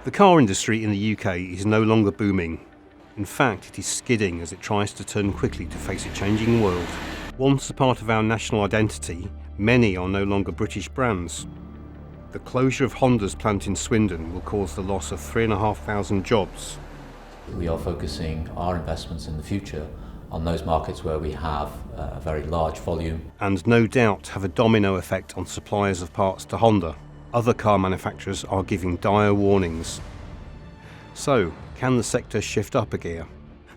The car industry in the UK is no longer booming. In fact, it is skidding as it tries to turn quickly to face a changing world. Once a part of our national identity, many are no longer British brands. The closure of Honda's plant in Swindon will cause the loss of 3,500 jobs. We are focusing our investments in the future on those markets where we have a very large volume. And no doubt have a domino effect on suppliers of parts to Honda. Other car manufacturers are giving dire warnings. So, can the sector shift up a gear?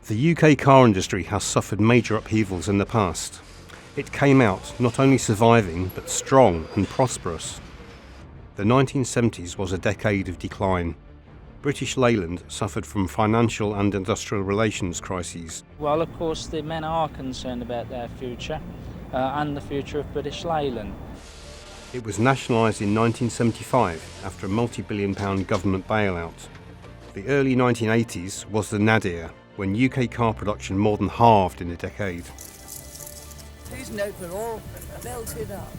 The UK car industry has suffered major upheavals in the past. It came out not only surviving, but strong and prosperous. The 1970s was a decade of decline. British Leyland suffered from financial and industrial relations crises. Well, of course, the men are concerned about their future and the future of British Leyland. It was nationalised in 1975 after a multi-billion-pound government bailout. The early 1980s was the nadir, when UK car production more than halved in a decade. Please note we're all belted up.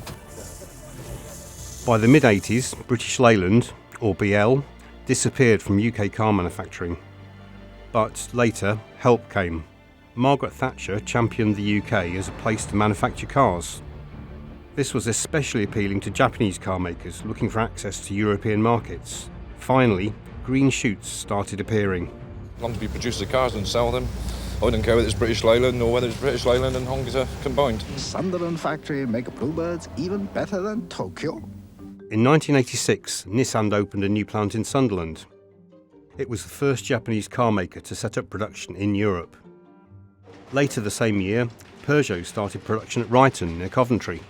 By the mid-80s, British Leyland, or BL, disappeared from UK car manufacturing. But later, help came. Margaret Thatcher championed the UK as a place to manufacture cars. This was especially appealing to Japanese car makers looking for access to European markets. Finally, green shoots started appearing. As long as we produce the cars and sell them, I don't care whether it's British Leyland or whether it's British Leyland and Honda combined. Sunderland factory make Bluebirds even better than Tokyo. In 1986, Nissan opened a new plant in Sunderland. It was the first Japanese car maker to set up production in Europe. Later the same year, Peugeot started production at Ryton near Coventry,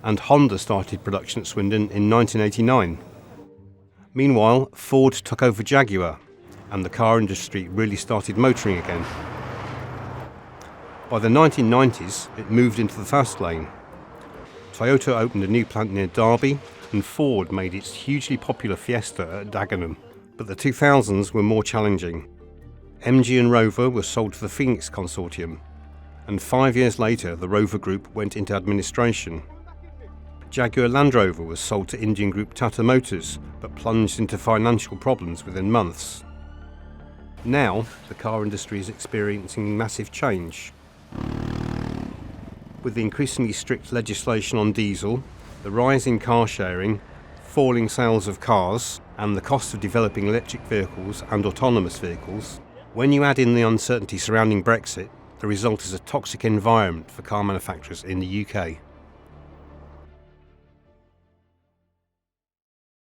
and Honda started production at Swindon in 1989. Meanwhile, Ford took over Jaguar, and the car industry really started motoring again. By the 1990s, it moved into the fast lane. Toyota opened a new plant near Derby, and Ford made its hugely popular Fiesta at Dagenham. But the 2000s were more challenging. MG and Rover were sold to the Phoenix Consortium, and 5 years later the Rover Group went into administration. Jaguar Land Rover was sold to Indian group Tata Motors, but plunged into financial problems within months. Now, the car industry is experiencing massive change. With the increasingly strict legislation on diesel, the rise in car sharing, falling sales of cars, and the cost of developing electric vehicles and autonomous vehicles, when you add in the uncertainty surrounding Brexit, the result is a toxic environment for car manufacturers in the UK.